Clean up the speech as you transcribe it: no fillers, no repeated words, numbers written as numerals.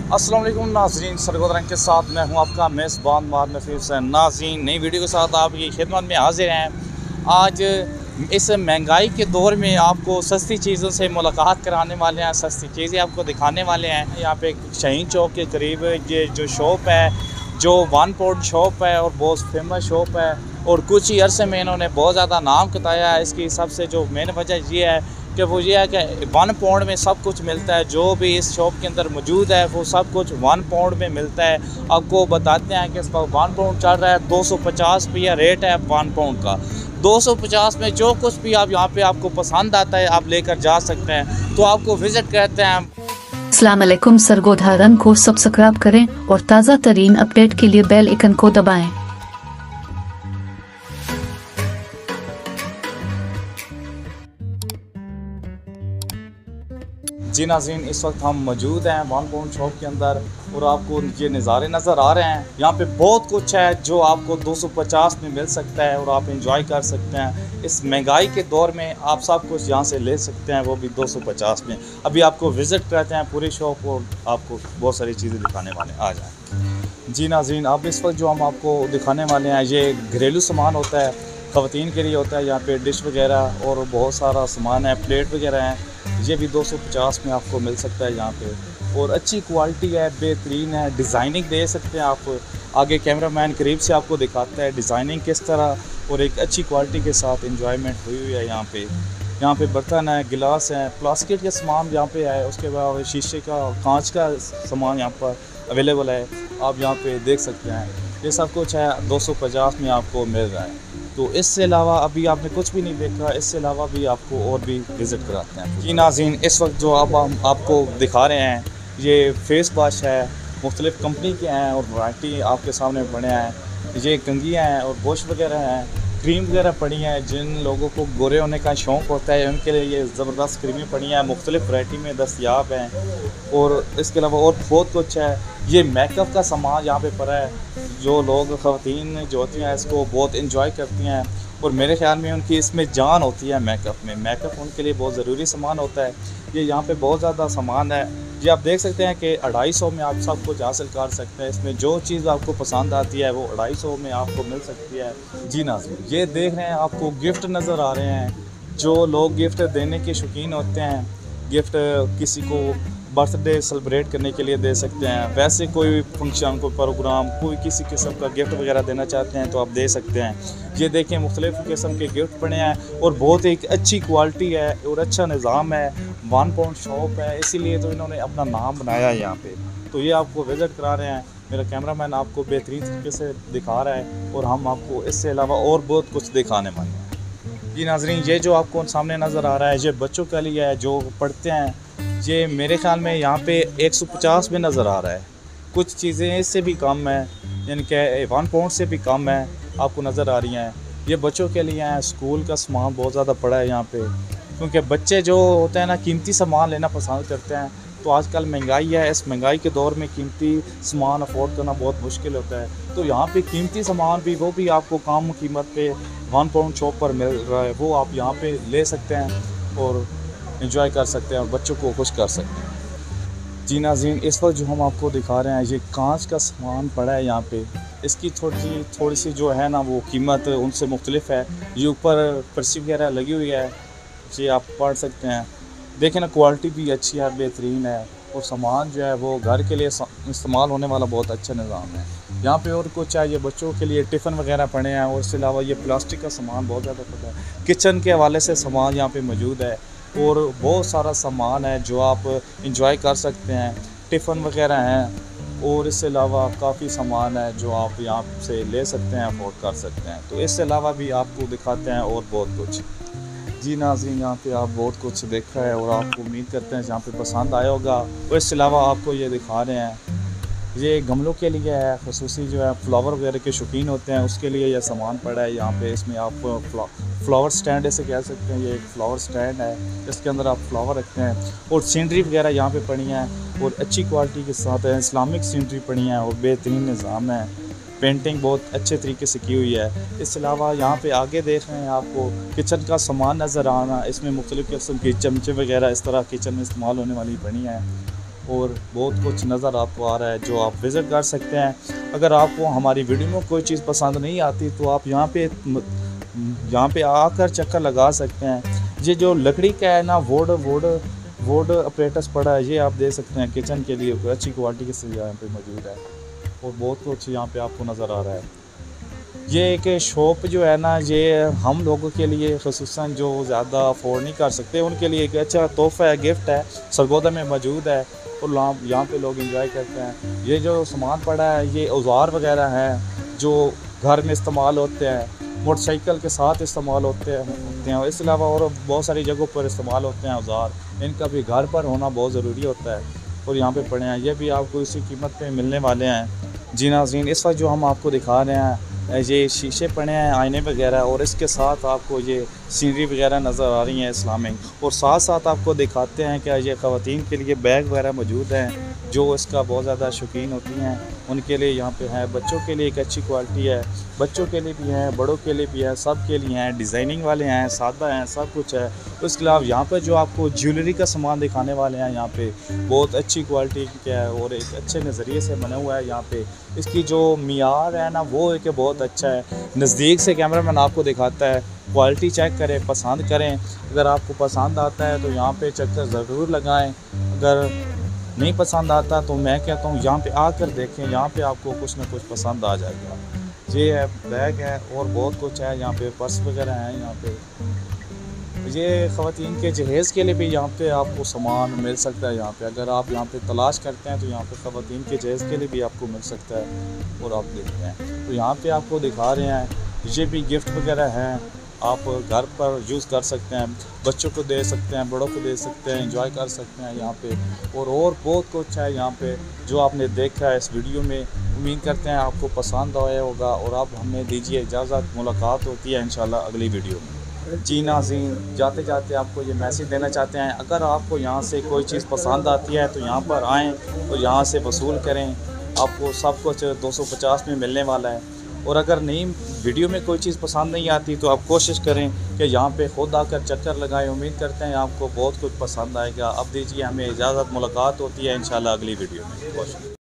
अस्सलाम वालेकुम नाज़रीन, सरगोद रंग के साथ मैं हूं आपका मेज़बान मार नफ़ी हुसैन। नाज़रीन, नई वीडियो के साथ आपकी खिदमत में हाजिर हैं। आज इस महंगाई के दौर में आपको सस्ती चीज़ों से मुलाकात कराने वाले हैं, सस्ती चीज़ें आपको दिखाने वाले हैं। यहाँ पे शाहीन चौक के करीब ये जो शॉप है, जो वन पॉइंट शॉप है और बहुत फेमस शॉप है, और कुछ ही अरसे में इन्होंने बहुत ज़्यादा नाम कताया है। इसकी सबसे जो मेन वजह ये है कि वो ये है कि 1 पाउंड में सब कुछ मिलता है। जो भी इस शॉप के अंदर मौजूद है वो सब कुछ 1 पाउंड में मिलता है। आपको बताते हैं कि इसका 1 पाउंड चल रहा है 250 रुपया रेट है 1 पाउंड का। 250 में जो कुछ भी आप यहाँ पे आपको पसंद आता है आप लेकर जा सकते हैं। तो आपको विज़िट करते हैं। अस्सलाम वालेकुम, सरगोधा रंग को सब्सक्राइब करें और ताज़ा तरीन अपडेट के लिए बेल आइकन को दबाएं। जी नाज़रीन, इस वक्त हम मौजूद हैं 1 पाउंड शॉप के अंदर और आपको ये नज़ारे नज़र आ रहे हैं। यहाँ पे बहुत कुछ है जो आपको 250 में मिल सकता है और आप इंजॉय कर सकते हैं। इस महंगाई के दौर में आप सब कुछ यहाँ से ले सकते हैं, वो भी 250 में। अभी आपको विज़िट करते हैं पूरी शॉप और आपको बहुत सारी चीज़ें दिखाने वाले हैं। आ जाए। जी नाज़रीन, अब इस वक्त जो हम आपको दिखाने वाले हैं ये घरेलू सामान होता है, ख़वातीन के लिए होता है। यहाँ पे डिश वगैरह और बहुत सारा सामान है, प्लेट वगैरह हैं। ये भी 250 में आपको मिल सकता है यहाँ पे, और अच्छी क्वालिटी है, बेहतरीन है। डिज़ाइनिंग दे सकते हैं आप। आगे कैमरामैन करीब से आपको दिखाता है डिज़ाइनिंग किस तरह, और एक अच्छी क्वालिटी के साथ इंजॉयमेंट हुई हुई है यहाँ पे। यहाँ पे बर्तन है, गिलास हैं, प्लास्टिक के सामान यहाँ पे है। उसके बाद शीशे का, कांच का सामान यहाँ पर अवेलेबल है, आप यहाँ पे देख सकते हैं। ये सब कुछ है 250 में आपको मिल रहा है। तो इससे अलावा अभी आपने कुछ भी नहीं देखा, इससे अलावा भी आपको और भी विज़िट कराते हैं। जी नाज़रीन, इस वक्त जो अब हम आपको दिखा रहे हैं ये फेस वॉश है, मुख्तलिफ़ कंपनी के हैं और वैरायटी आपके सामने पड़े हैं। ये कंघियाँ हैं और बुश वगैरह हैं, क्रीम वगैरह पड़ी हैं। जिन लोगों को गोरे होने का शौक़ होता है उनके लिए ये ज़बरदस्त क्रीमें पड़ी हैं, मुख्तलिफ़ वैरायटी में दस्तयाब हैं। और इसके अलावा और बहुत कुछ है। ये मेकअप का सामान यहाँ पे पड़ा है। जो लोग ख़वातीन जो होती हैं इसको बहुत इंजॉय करती हैं, और मेरे ख़्याल में उनकी इसमें जान होती है मेकअप में। मेकअप उनके लिए बहुत ज़रूरी सामान होता है। ये यहाँ पे बहुत ज़्यादा सामान है। ये आप देख सकते हैं कि 250 में आप सब कुछ हासिल कर सकते हैं। इसमें जो चीज़ आपको पसंद आती है वो 250 में आपको मिल सकती है। जी नाज़रीन, ये देख रहे हैं आपको गिफ्ट नज़र आ रहे हैं। जो लोग गिफ्ट देने के शौकीन होते हैं, गिफ्ट किसी को बर्थडे सेलिब्रेट करने के लिए दे सकते हैं, वैसे कोई फंक्शन, कोई प्रोग्राम, कोई किसी किस्म का गिफ्ट वगैरह देना चाहते हैं तो आप दे सकते हैं। ये देखें मुख्तलिफ़ किस्म के गिफ्ट पड़े हैं और बहुत एक अच्छी क्वालिटी है और अच्छा निज़ाम है। 1 पाउंड शॉप है, इसीलिए तो इन्होंने अपना नाम बनाया है यहाँ पे। तो ये आपको विज़िट करा रहे हैं। मेरा कैमरामैन आपको बेहतरीन तरीके से दिखा रहा है और हम आपको इससे अलावा और बहुत कुछ दिखाने वाले हैं। जी नाज़रीन, ये जो आपको सामने नज़र आ रहा है ये बच्चों के लिए है जो पढ़ते हैं। ये मेरे ख़्याल में यहाँ पे 150 में नज़र आ रहा है। कुछ चीज़ें इससे भी कम है, यानी कि 1 पाउंड से भी कम है, आपको नज़र आ रही हैं। ये बच्चों के लिए हैं। स्कूल का सामान बहुत ज़्यादा पड़ा है यहाँ पे, क्योंकि बच्चे जो होते हैं ना कीमती सामान लेना पसंद करते हैं। तो आजकल महंगाई है, इस महंगाई के दौर में कीमती सामान अफोर्ड करना बहुत मुश्किल होता है। तो यहाँ पे कीमती सामान भी, वो भी आपको कम कीमत पे 1 पाउंड शॉप पर मिल रहा है। वो आप यहाँ पे ले सकते हैं और एंजॉय कर सकते हैं और बच्चों को खुश कर सकते हैं। जी नाज़रीन, इस वक्त जो हम आपको दिखा रहे हैं ये कांच का सामान पड़ा है यहाँ पे। इसकी थोड़ी सी जो है ना वो कीमत उनसे मुख्तलिफ है। ये ऊपर पर्ची वगैरह लगी हुई है, ये आप पढ़ सकते हैं। देखें ना, क्वालिटी भी अच्छी है, बेहतरीन है, और सामान जो है वो घर के लिए इस्तेमाल होने वाला बहुत अच्छा निज़ाम है। यहाँ पे और कुछ है, ये बच्चों के लिए टिफ़िन वगैरह पड़े हैं, और इसके अलावा ये प्लास्टिक का सामान बहुत ज़्यादा पड़ा है। किचन के हवाले से सामान यहाँ पे मौजूद है और बहुत सारा सामान है जो आप इंजॉय कर सकते हैं। टिफ़िन वगैरह हैं और इससे अलावा काफ़ी सामान है जो आप यहाँ से ले सकते हैं, अफोर्ड कर सकते हैं। तो इससे अलावा भी आपको दिखाते हैं और बहुत कुछ। जी नाज़रीन, यहाँ पे आप बहुत कुछ देखा है और आपको उम्मीद करते हैं जहाँ पे पसंद आया होगा। और इसके अलावा आपको ये दिखा रहे हैं, ये गमलों के लिए है, ख़ुसूसी जो है फ्लावर वगैरह के शौकीन होते हैं उसके लिए यह सामान पड़ा है यहाँ पे। इसमें आप फ्लावर स्टैंड ऐसे कह सकते हैं, ये एक फ्लावर स्टैंड है, इसके अंदर आप फ्लावर रखते हैं। और सीनरी वगैरह यहाँ पे पड़ी हैं और अच्छी क्वालिटी के साथ है। इस्लामिक सीनरी पड़ी हैं और बेहतरीन निज़ाम है। पेंटिंग बहुत अच्छे तरीके से की हुई है। इसके अलावा यहाँ पे आगे देख रहे हैं आपको किचन का सामान नज़र आना। इसमें मुख्तलिफ़ किस्म के चमचे वगैरह इस तरह किचन में इस्तेमाल होने वाली बनी हैं। और बहुत कुछ नज़र आपको आ रहा है जो आप विज़िट कर सकते हैं। अगर आपको हमारी वीडियो में कोई चीज़ पसंद नहीं आती तो आप यहाँ पे आकर चक्कर लगा सकते हैं। ये जो लकड़ी का है ना वुड अपरेटस पड़ा है, ये आप देख सकते हैं किचन के लिए अच्छी क्वालिटी के से यहाँ पे मौजूद है और बहुत कुछ यहाँ पे आपको नज़र आ रहा है। ये एक शॉप जो है ना, ये हम लोगों के लिए ख़ुसूसन जो ज़्यादा अफोर्ड नहीं कर सकते उनके लिए एक अच्छा तोहफ़ा है, गिफ्ट है, सरगोदा में मौजूद है और यहाँ पे लोग एंजॉय करते हैं। ये जो सामान पड़ा है ये औज़ार वगैरह हैं जो घर में इस्तेमाल होते हैं, मोटरसाइकिल के साथ इस्तेमाल होते हैं। इसके अलावा और बहुत सारी जगहों पर इस्तेमाल होते हैं औज़ार, इनका भी घर पर होना बहुत ज़रूरी होता है और यहाँ पे पड़े हैं। ये भी आपको इसी कीमत पे मिलने वाले हैं। जी नाज़रीन, इस वक्त जो हम आपको दिखा रहे हैं ये शीशे पड़े हैं, आईने वगैरह, और इसके साथ आपको ये सीनरी वगैरह नज़र आ रही हैं इस्लामिक। और साथ साथ आपको दिखाते हैं कि ये ख़वातीन के लिए बैग वगैरह मौजूद हैं जो इसका बहुत ज़्यादा शौकीन होती हैं, उनके लिए यहाँ पे है। बच्चों के लिए एक अच्छी क्वालिटी है, बच्चों के लिए भी हैं, बड़ों के लिए भी है, सब के लिए हैं। डिज़ाइनिंग वाले हैं, सादा हैं, सब कुछ है। उसके अलावा यहाँ पर जो आपको ज्वेलरी का सामान दिखाने वाले हैं, यहाँ पे बहुत अच्छी क्वालिटी का है और एक अच्छे नज़रिए से बना हुआ है। यहाँ पे इसकी जो मियार है ना वो एक बहुत अच्छा है। नज़दीक से कैमरामैन आपको दिखाता है, क्वालिटी चेक करें, पसंद करें। अगर आपको पसंद आता है तो यहाँ पे चक्कर ज़रूर लगाएं, अगर नहीं पसंद आता तो मैं कहता हूँ यहाँ पे आकर देखें, यहाँ पे आपको कुछ ना कुछ पसंद आ जाएगा। ये है बैग है और बहुत कुछ है, यहाँ पे पर्स वगैरह हैं। यहाँ पे ये ख़वातीन के जहेज़ के लिए भी यहाँ पे आपको सामान मिल सकता है। यहाँ पे अगर आप यहाँ पे तलाश करते हैं तो यहाँ पे ख़वातीन के जहेज़ के लिए भी आपको मिल सकता है और आप देखते हैं। तो यहाँ पे आपको दिखा रहे हैं ये भी गिफ्ट वगैरह हैं, आप घर पर यूज़ कर सकते हैं, बच्चों को दे सकते हैं, बड़ों को दे सकते हैं, एंजॉय कर सकते हैं यहाँ पे। और बहुत कुछ है यहाँ पे जो आपने देखा है इस वीडियो में। उम्मीद करते हैं आपको पसंद आया होगा और आप हमें दीजिए इजाज़त, मुलाकात होती है इंशाल्लाह अगली वीडियो में। जी नाज़रीन, जाते जाते आपको ये मैसेज देना चाहते हैं, अगर आपको यहाँ से कोई चीज़ पसंद आती है तो यहाँ पर आएँ और यहाँ से वसूल करें। आपको सब कुछ 250 में मिलने वाला है। और अगर नहीं वीडियो में कोई चीज़ पसंद नहीं आती तो आप कोशिश करें कि यहाँ पे खुद आकर चक्कर लगाएं। उम्मीद करते हैं आपको बहुत कुछ पसंद आएगा। अब दीजिए हमें इजाज़त, मुलाकात होती है इंशाल्लाह अगली वीडियो में।